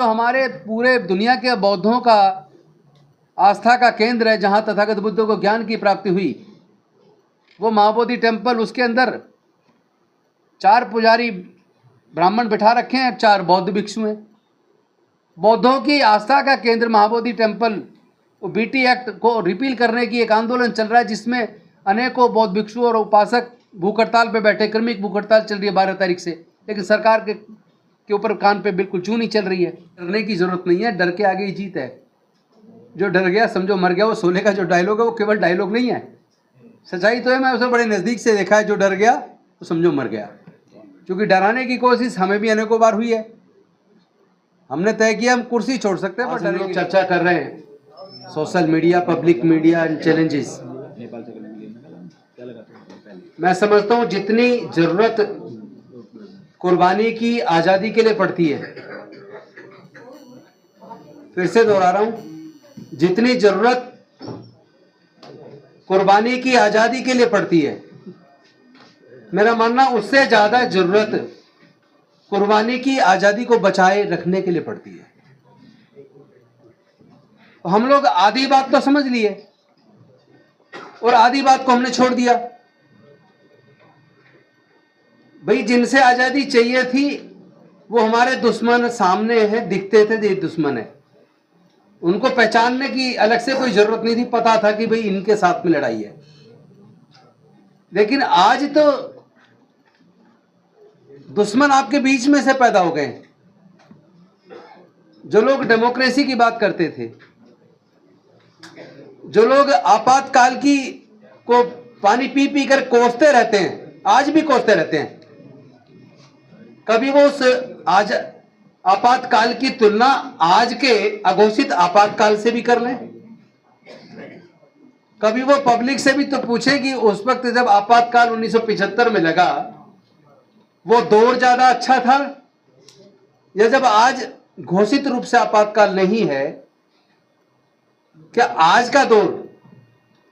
जो हमारे पूरे दुनिया के बौद्धों का आस्था का केंद्र है, जहाँ तथागत बुद्ध को ज्ञान की प्राप्ति हुई, वो महाबोधि टेम्पल, उसके अंदर 4 पुजारी ब्राह्मण बिठा रखे हैं, 4 बौद्ध भिक्षु हैं। बौद्धों की आस्था का केंद्र महाबोधि टेम्पल, वो बीटी एक्ट को रिपील करने की एक आंदोलन चल रहा है, जिसमें अनेकों बौद्ध भिक्षु और उपासक भूख हड़ताल पे बैठे। क्रमिक भूख हड़ताल चल रही है 12 तारीख से, लेकिन सरकार के ऊपर कान पे बिल्कुल चूं नहीं चल रही है। डरने की जरूरत नहीं है, डर के आगे ही जीत है। जो डर गया समझो मर गया। वो शोले का जो डायलॉग है वो केवल डायलॉग नहीं है, सच्चाई तो है। मैं उसे बड़े नज़दीक से देखा है। जो डर गया तो समझो मर गया, क्योंकि डराने की कोशिश हमें भी अनेकों बार हुई है। हमने तय किया हम कुर्सी छोड़ सकते हैं, पर हम लोग चर्चा कर रहे हैं social media, public media and challenges. मैं समझता हूँ जितनी जरूरत कुर्बानी की आज़ादी के लिए पड़ती है, फिर से दोहरा रहा हूँ, जितनी जरूरत कुर्बानी की आज़ादी के लिए पड़ती है, मेरा मानना उससे ज़्यादा जरूरत कुर्बानी की आज़ादी को बचाए रखने के लिए पड़ती है। तो हम लोग आधी बात तो समझ लिए और आधी बात को हमने छोड़ दिया। भाई जिनसे आज़ादी चाहिए थी वो हमारे दुश्मन सामने हैं, दिखते थे ये दुश्मन है, उनको पहचानने की अलग से कोई जरूरत नहीं थी। पता था कि भाई इनके साथ में लड़ाई है। लेकिन आज तो दुश्मन आपके बीच में से पैदा हो गए। जो लोग डेमोक्रेसी की बात करते थे, जो लोग आपातकाल की को पानी पी पी कर कोसते रहते हैं, आज भी कोसते रहते हैं। कभी वो उस आज आपातकाल की तुलना आज के अघोषित आपातकाल से भी कर लें। कभी वो पब्लिक से भी तो पूछे कि उस वक्त जब आपातकाल 1975 में लगा, वो दौर ज्यादा अच्छा था, या जब आज घोषित रूप से आपातकाल नहीं है, क्या आज का दौर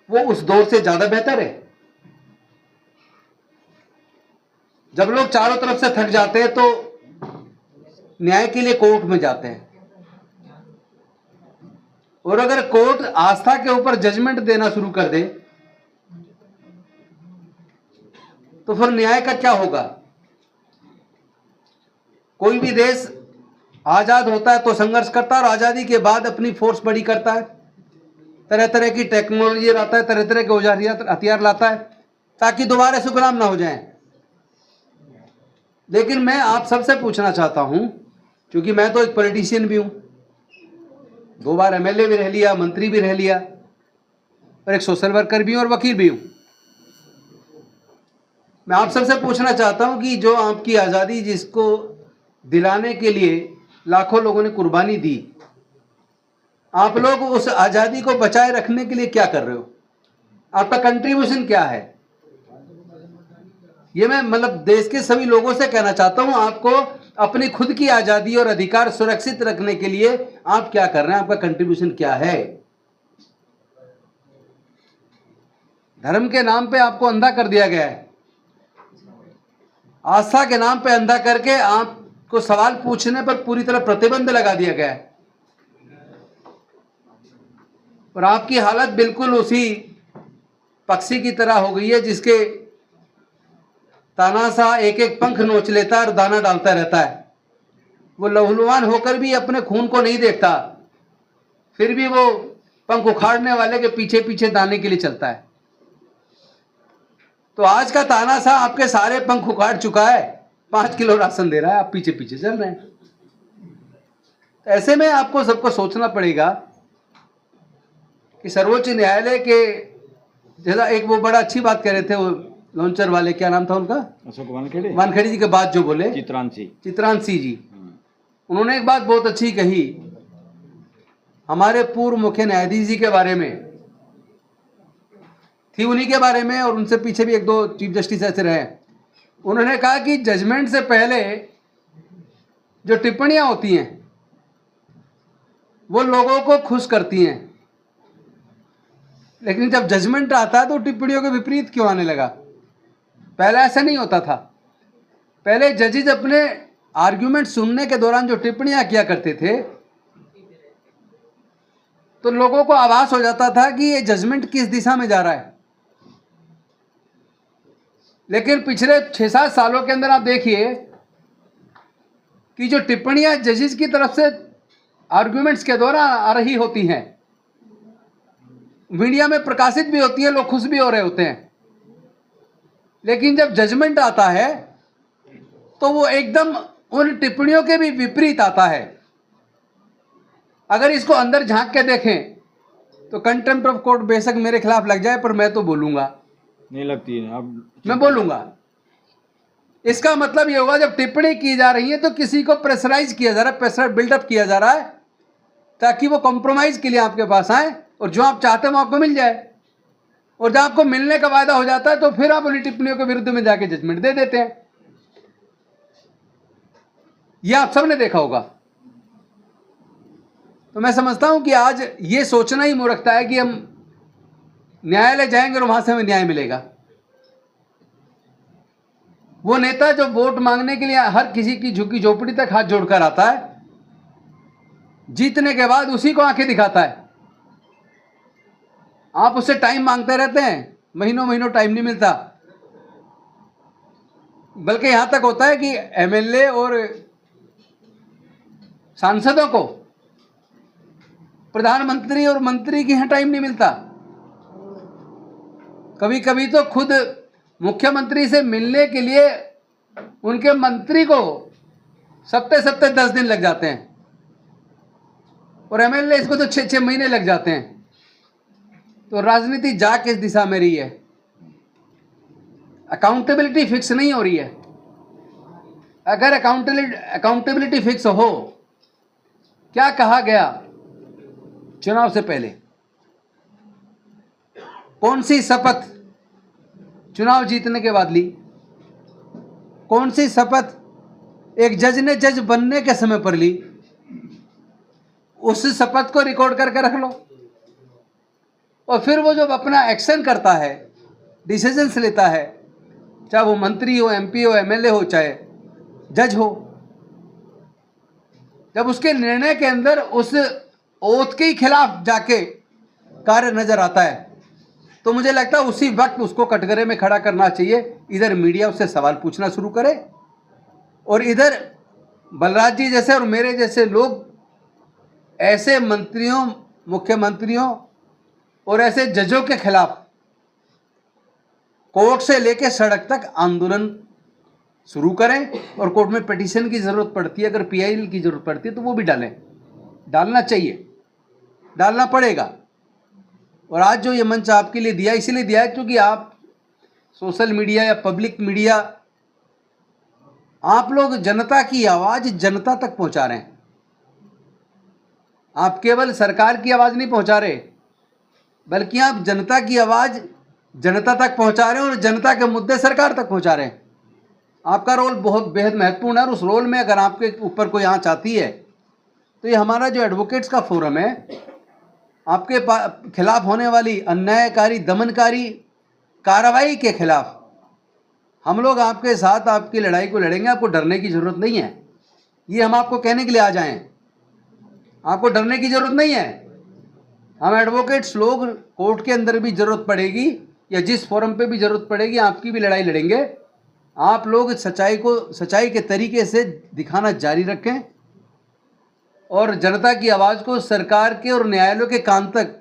वो उस दौर से ज्यादा बेहतर है? जब लोग चारों तरफ से थक जाते हैं तो न्याय के लिए कोर्ट में जाते हैं, और अगर कोर्ट आस्था के ऊपर जजमेंट देना शुरू कर दे तो फिर न्याय का क्या होगा? कोई भी देश आजाद होता है तो संघर्ष करता है, और आजादी के बाद अपनी फोर्स बड़ी करता है, तरह तरह की टेक्नोलॉजी लाता है, तरह तरह के औजार हथियार लाता है, ताकि दोबारा से गुलाम ना हो जाएं। लेकिन मैं आप सबसे पूछना चाहता हूं, क्योंकि मैं तो एक पॉलिटिशियन भी हूं, 2 बार एमएलए भी रह लिया, मंत्री भी रह लिया, और एक सोशल वर्कर भी हूं और वकील भी हूं। मैं आप सबसे पूछना चाहता हूं कि जो आपकी आज़ादी जिसको दिलाने के लिए लाखों लोगों ने कुर्बानी दी, आप लोग उस आज़ादी को बचाए रखने के लिए क्या कर रहे हो? आपका कंट्रीब्यूशन क्या है? ये मैं मतलब देश के सभी लोगों से कहना चाहता हूं, आपको अपनी खुद की आज़ादी और अधिकार सुरक्षित रखने के लिए आप क्या कर रहे हैं? आपका कंट्रीब्यूशन क्या है? धर्म के नाम पे आपको अंधा कर दिया गया है, आस्था के नाम पे अंधा करके आपको सवाल पूछने पर पूरी तरह प्रतिबंध लगा दिया गया है, और आपकी हालत बिल्कुल उसी पक्षी की तरह हो गई है जिसके तानाशाह एक एक पंख नोच लेता है और दाना डालता रहता है। वो लहूलुहान होकर भी अपने खून को नहीं देखता, फिर भी वो पंख उखाड़ने वाले के पीछे पीछे दाने के लिए चलता है। तो आज का तानाशाह आपके सारे पंख उखाड़ चुका है, 5 किलो राशन दे रहा है, आप पीछे पीछे चल रहे हैं। ऐसे में आपको सबको सोचना पड़ेगा कि सर्वोच्च न्यायालय के जैसा एक वो बड़ा अच्छी बात कह रहे थे, वो लॉन्चर वाले, क्या नाम था उनका, अशोक वानखेड़े, वानखेड़े जी के बाद जो बोले, चित्रांशी जी, उन्होंने एक बात बहुत अच्छी कही हमारे पूर्व मुख्य न्यायाधीश जी के बारे में, थी उन्हीं के बारे में, और उनसे पीछे भी 1-2 चीफ जस्टिस ऐसे रहे। उन्होंने कहा कि जजमेंट से पहले जो टिप्पणियां होती हैं वो लोगों को खुश करती हैं, लेकिन जब जजमेंट आता है तो टिप्पणियों के विपरीत क्यों आने लगा? पहले ऐसा नहीं होता था। पहले जजेज अपने आर्ग्यूमेंट सुनने के दौरान जो टिप्पणियां किया करते थे, तो लोगों को आभास हो जाता था कि ये जजमेंट किस दिशा में जा रहा है। लेकिन पिछले 6-7 सालों के अंदर आप देखिए कि जो टिप्पणियां जजेस की तरफ से आर्ग्यूमेंट्स के दौरान आ रही होती हैं, मीडिया में प्रकाशित भी होती है, लोग खुश भी हो रहे होते हैं, लेकिन जब जजमेंट आता है तो वो एकदम उन टिप्पणियों के भी विपरीत आता है। अगर इसको अंदर झांक के देखें तो कंटेम्प्ट ऑफ कोर्ट बेशक मेरे खिलाफ लग जाए, पर मैं तो बोलूंगा, नहीं लगती है, अब मैं बोलूंगा। इसका मतलब ये होगा जब टिप्पणी की जा रही है तो किसी को प्रेशराइज किया जा रहा है, प्रेशर बिल्डअप किया जा रहा है, ताकि वो कॉम्प्रोमाइज के लिए आपके पास आए और जो आप चाहते हैं वो आपको मिल जाए। और जब आपको मिलने का वायदा हो जाता है तो फिर आप उन्हीं टिप्पणियों के विरुद्ध में जाके जजमेंट दे देते हैं। यह आप सबने देखा होगा। तो मैं समझता हूं कि आज ये सोचना ही मूर्खता है कि हम न्यायालय जाएंगे और वहां से हमें न्याय मिलेगा। वो नेता जो वोट मांगने के लिए हर किसी की झुकी झोपड़ी तक हाथ जोड़कर आता है, जीतने के बाद उसी को आंखें दिखाता है। आप उससे टाइम मांगते रहते हैं, महीनों महीनों टाइम नहीं मिलता। बल्कि यहां तक होता है कि एमएलए और सांसदों को प्रधानमंत्री और मंत्री की यहां टाइम नहीं मिलता। कभी कभी तो खुद मुख्यमंत्री से मिलने के लिए उनके मंत्री को सप्ते 10 दिन लग जाते हैं, और एमएलए इसको तो 6 महीने लग जाते हैं। तो राजनीति जा किस दिशा में रही है? अकाउंटेबिलिटी फिक्स नहीं हो रही है। अगर अकाउंटेबिलिटी फिक्स हो, क्या कहा गया चुनाव से पहले, कौन सी शपथ चुनाव जीतने के बाद ली, कौन सी शपथ एक जज ने जज बनने के समय पर ली, उस शपथ को रिकॉर्ड करके रख लो। और फिर वो जब अपना एक्शन करता है, डिसीजंस लेता है, चाहे वो मंत्री हो, एमपी हो, एमएलए हो, चाहे जज हो, जब उसके निर्णय के अंदर उस ओथ के खिलाफ जाके कार्य नजर आता है, तो मुझे लगता है उसी वक्त उसको कटघरे में खड़ा करना चाहिए। इधर मीडिया उससे सवाल पूछना शुरू करे, और इधर बलराज जी जैसे और मेरे जैसे लोग ऐसे मंत्रियों, मुख्यमंत्रियों और ऐसे जजों के खिलाफ कोर्ट से लेकर सड़क तक आंदोलन शुरू करें। और कोर्ट में पिटीशन की जरूरत पड़ती है, अगर पीआईएल की जरूरत पड़ती है तो वो भी डालें, डालना चाहिए, डालना पड़ेगा। और आज जो ये मंच आपके लिए दिया, इसीलिए दिया है क्योंकि आप सोशल मीडिया या पब्लिक मीडिया, आप लोग जनता की आवाज जनता तक पहुंचा रहे हैं। आप केवल सरकार की आवाज नहीं पहुंचा रहे, बल्कि आप जनता की आवाज जनता तक पहुंचा रहे हैं और जनता के मुद्दे सरकार तक पहुंचा रहे हैं। आपका रोल बहुत बेहद महत्वपूर्ण है, और उस रोल में अगर आपके ऊपर कोई आंच आती है तो ये हमारा जो एडवोकेट्स का फोरम है, आपके खिलाफ होने वाली अन्यायकारी, दमनकारी कार्रवाई के खिलाफ हम लोग आपके साथ आपकी लड़ाई को लड़ेंगे। आपको डरने की जरूरत नहीं है, ये हम आपको कहने के लिए आ जाएं। आपको डरने की जरूरत नहीं है। हम एडवोकेट्स लोग कोर्ट के अंदर भी जरूरत पड़ेगी या जिस फोरम पे भी जरूरत पड़ेगी, आपकी भी लड़ाई लड़ेंगे। आप लोग सच्चाई के तरीके से दिखाना जारी रखें और जनता की आवाज़ को सरकार के और न्यायालयों के कान तक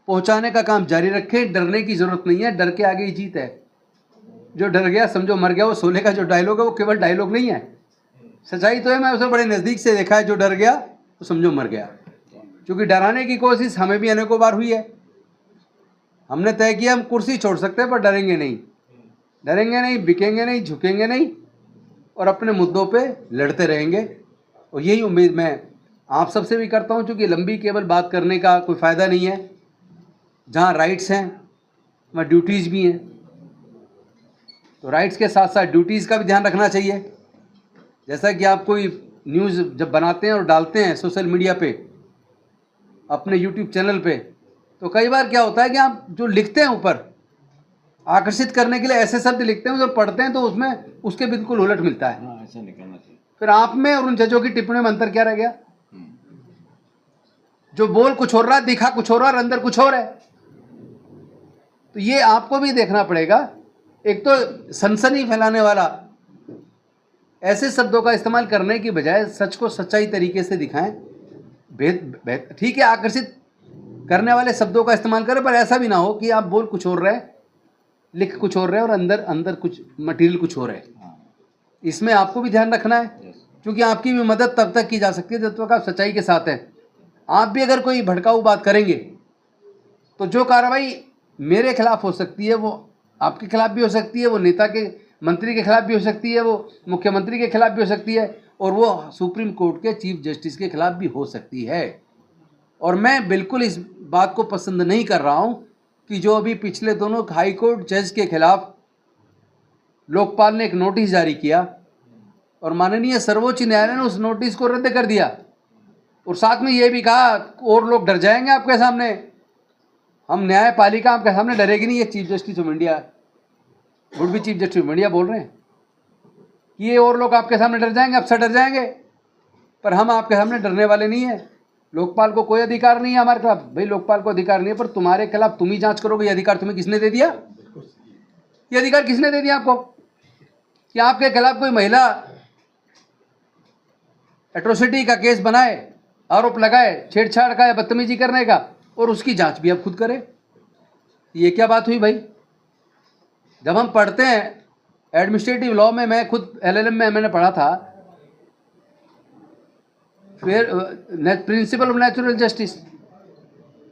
पहुंचाने का काम जारी रखें। डरने की ज़रूरत नहीं है, डर के आगे ही जीत है। जो डर गया समझो मर गया, वो शोले का जो डायलॉग है वो केवल डायलॉग नहीं है, सच्चाई तो है। मैं उसे बड़े नज़दीक से देखा है, जो डर गया तो समझो मर गया। क्योंकि डराने की कोशिश हमें भी अनेकों बार हुई है। हमने तय किया हम कुर्सी छोड़ सकते हैं पर डरेंगे नहीं, डरेंगे नहीं, बिकेंगे नहीं, झुकेंगे नहीं, और अपने मुद्दों पे लड़ते रहेंगे। और यही उम्मीद मैं आप सबसे भी करता हूँ, क्योंकि लंबी केवल बात करने का कोई फ़ायदा नहीं है। जहाँ राइट्स हैं वहाँ ड्यूटीज़ भी हैं, तो राइट्स के साथ साथ ड्यूटीज़ का भी ध्यान रखना चाहिए। जैसा कि आप कोई न्यूज़ जब बनाते हैं और डालते हैं सोशल मीडिया पे, अपने यूट्यूब चैनल पे, तो कई बार क्या होता है कि आप जो लिखते हैं ऊपर आकर्षित करने के लिए ऐसे शब्द लिखते हैं, जब पढ़ते हैं तो उसमें उसके बिल्कुल उलट मिलता है। ऐसा नहीं करना चाहिए। फिर आप में और उन जजों की टिप्पणी में अंतर क्या रह गया? जो बोल कुछ हो रहा है, दिखा कुछ हो रहा है और अंदर कुछ और है। तो ये आपको भी देखना पड़ेगा। एक तो सनसनी फैलाने वाला ऐसे शब्दों का इस्तेमाल करने की बजाय सच को सच्चाई तरीके से दिखाएं। ठीक है, आकर्षित करने वाले शब्दों का इस्तेमाल करें, पर ऐसा भी ना हो कि आप बोल कुछ और रहे, लिख कुछ और रहे और अंदर कुछ मटेरियल कुछ और है। इसमें आपको भी ध्यान रखना है, क्योंकि आपकी भी मदद तब तक की जा सकती है जब तक आप सच्चाई के साथ हैं। आप भी अगर कोई भड़काऊ बात करेंगे तो जो कार्रवाई मेरे खिलाफ हो सकती है वो आपके खिलाफ भी हो सकती है, वो नेता के मंत्री के खिलाफ भी हो सकती है, वो मुख्यमंत्री के खिलाफ भी हो सकती है, और वो सुप्रीम कोर्ट के चीफ जस्टिस के खिलाफ भी हो सकती है। और मैं बिल्कुल इस बात को पसंद नहीं कर रहा हूं कि जो अभी पिछले दोनों हाई कोर्ट जज के खिलाफ लोकपाल ने एक नोटिस जारी किया और माननीय सर्वोच्च न्यायालय ने उस नोटिस को रद्द कर दिया, और साथ में ये भी कहा और लोग डर जाएंगे आपके सामने, हम न्यायपालिका आपके सामने डरेगी नहीं। ये chief justice of India, would be chief justice of India बोल रहे हैं कि ये और लोग आपके सामने डर जाएंगे, आपसे डर जाएंगे, पर हम आपके सामने डरने वाले नहीं है। लोकपाल को कोई अधिकार नहीं है हमारे खिलाफ। भाई लोकपाल को अधिकार नहीं है, पर तुम्हारे खिलाफ तुम ही जांच करोगे। ये अधिकार तुम्हें किसने दे दिया? ये अधिकार किसने दे दिया आपको कि आपके खिलाफ कोई महिला एट्रोसिटी का केस बनाए, आरोप लगाए छेड़छाड़ का या बदतमीजी करने का, और उसकी जांच भी आप खुद करें? ये क्या बात हुई भाई? जब हम पढ़ते हैं एडमिनिस्ट्रेटिव लॉ में, मैं खुद LLM में मैंने पढ़ा था, फिर प्रिंसिपल ऑफ नेचुरल जस्टिस,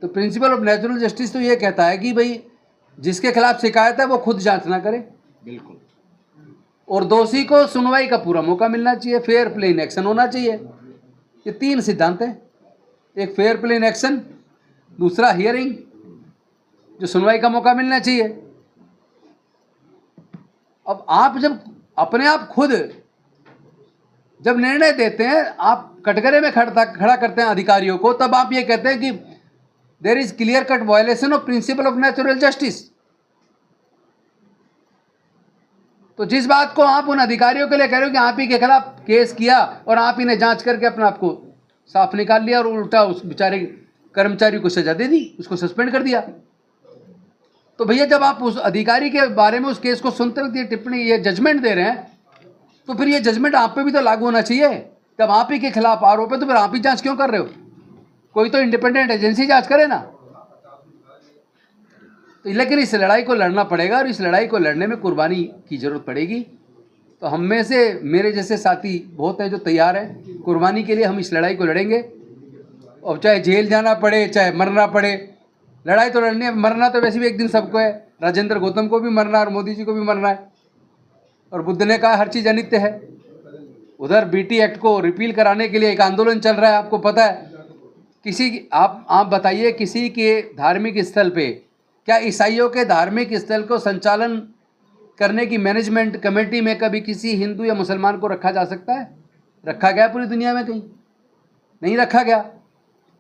तो प्रिंसिपल ऑफ नेचुरल जस्टिस तो ये कहता है कि भाई जिसके खिलाफ शिकायत है वो खुद जांच ना करे, बिल्कुल, और दोषी को सुनवाई का पूरा मौका मिलना चाहिए, फेयर प्ले इन एक्शन होना चाहिए। ये 3 सिद्धांत हैं, एक फेयर प्ले इन एक्शन, दूसरा हियरिंग, जो सुनवाई का मौका मिलना चाहिए। अब आप जब अपने आप खुद जब निर्णय देते हैं, आप कटघरे में खड़ा करते हैं अधिकारियों को, तब आप ये कहते हैं कि there is clear cut violation of principle of natural justice. तो जिस बात को आप उन अधिकारियों के लिए कह रहे हो कि आप ही के खिलाफ केस किया और आप ही ने जांच करके अपने आप को साफ निकाल लिया, और उल्टा उस बेचारे कर्मचारी को सजा दे दी, उसको सस्पेंड कर दिया। तो भैया जब आप उस अधिकारी के बारे में उस केस को सुनते वक्त ये टिप्पणी, ये जजमेंट दे रहे हैं, तो फिर ये जजमेंट आप पे भी तो लागू होना चाहिए। जब आप ही के खिलाफ आरोप है तो फिर आप ही जांच क्यों कर रहे हो? कोई तो इंडिपेंडेंट एजेंसी जांच करे ना। तो लेकिन इस लड़ाई को लड़ना पड़ेगा, और इस लड़ाई को लड़ने में कुर्बानी की जरूरत पड़ेगी। तो हम में से मेरे जैसे साथी बहुत हैं जो तैयार हैं कुर्बानी के लिए। हम इस लड़ाई को लड़ेंगे, और चाहे जेल जाना पड़े, चाहे मरना पड़े, लड़ाई तो लड़नी है। मरना तो वैसे भी एक दिन सबको है, राजेंद्र गौतम को भी मरना है और मोदी जी को भी मरना है, और बुद्ध ने कहा हर चीज़ अनित्य है। उधर BT एक्ट को रिपील कराने के लिए एक आंदोलन चल रहा है, आपको पता है। किसी आप बताइए, किसी के धार्मिक स्थल पे, क्या ईसाइयों के धार्मिक स्थल को संचालन करने की मैनेजमेंट कमेटी में कभी किसी हिंदू या मुसलमान को रखा जा सकता है? रखा गया पूरी दुनिया में? कहीं नहीं रखा गया।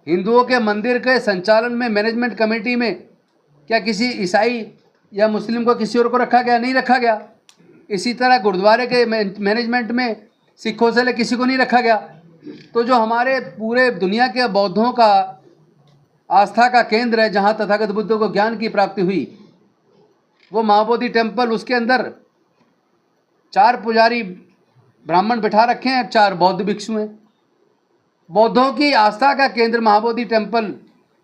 हिंदुओं के मंदिर के संचालन में मैनेजमेंट कमेटी में क्या किसी ईसाई या मुस्लिम को, किसी और को रखा गया? नहीं रखा गया। इसी तरह गुरुद्वारे के मैनेजमेंट में सिखों से ले किसी को नहीं रखा गया। तो जो हमारे पूरे दुनिया के बौद्धों का आस्था का केंद्र है, जहाँ तथागत बुद्ध को ज्ञान की प्राप्ति हुई, वो महाबोधि टेम्पल, उसके अंदर 4 पुजारी ब्राह्मण बिठा रखे हैं, 4 बौद्ध भिक्षु हैं। बौद्धों की आस्था का केंद्र महाबोधि टेम्पल,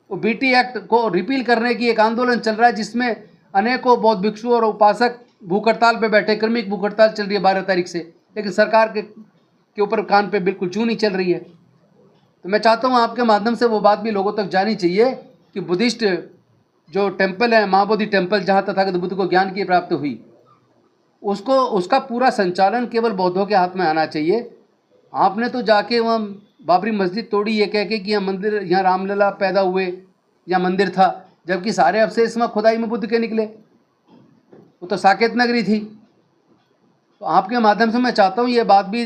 वो BT एक्ट को रिपील करने की एक आंदोलन चल रहा है, जिसमें अनेकों बौद्ध भिक्षु और उपासक भूख हड़ताल पे बैठे। क्रमिक भूख हड़ताल चल रही है 12 तारीख से, लेकिन सरकार के ऊपर कान पे बिल्कुल चूं नहीं चल रही है। तो मैं चाहता हूँ आपके माध्यम से वो बात भी लोगों तक जानी चाहिए कि बुद्धिस्ट जो टेम्पल है, महाबोधि टेम्पल, जहाँ तथागत बुद्ध को ज्ञान की प्राप्ति हुई, उसका पूरा संचालन केवल बौद्धों के हाथ में आना चाहिए। आपने तो जाके वहाँ बाबरी मस्जिद तोड़ी ये कह के कि यहाँ मंदिर, यहाँ रामलला पैदा हुए, यहाँ मंदिर था, जबकि सारे अवशेष में खुदाई में बुद्ध के निकले। वो तो साकेत नगरी थी। तो आपके माध्यम से मैं चाहता हूँ ये बात भी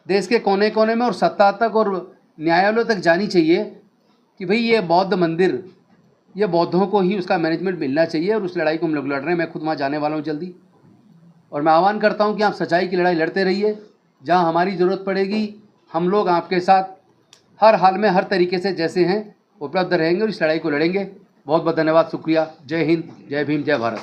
देश के कोने कोने में और सत्ता तक और न्यायालयों तक जानी चाहिए कि भाई ये बौद्ध मंदिर, ये बौद्धों को ही उसका मैनेजमेंट मिलना चाहिए, और उस लड़ाई को हम लोग लड़ रहे हैं। मैं खुद वहाँ जाने वाला हूँ जल्दी, और मैं आह्वान करता हूँ कि आप सच्चाई की लड़ाई लड़ते रहिए, जहाँ हमारी ज़रूरत पड़ेगी हम लोग आपके साथ हर हाल में हर तरीके से जैसे हैं उपलब्ध रहेंगे और इस लड़ाई को लड़ेंगे। बहुत बहुत धन्यवाद, शुक्रिया। जय हिंद, जय भीम, जय भारत।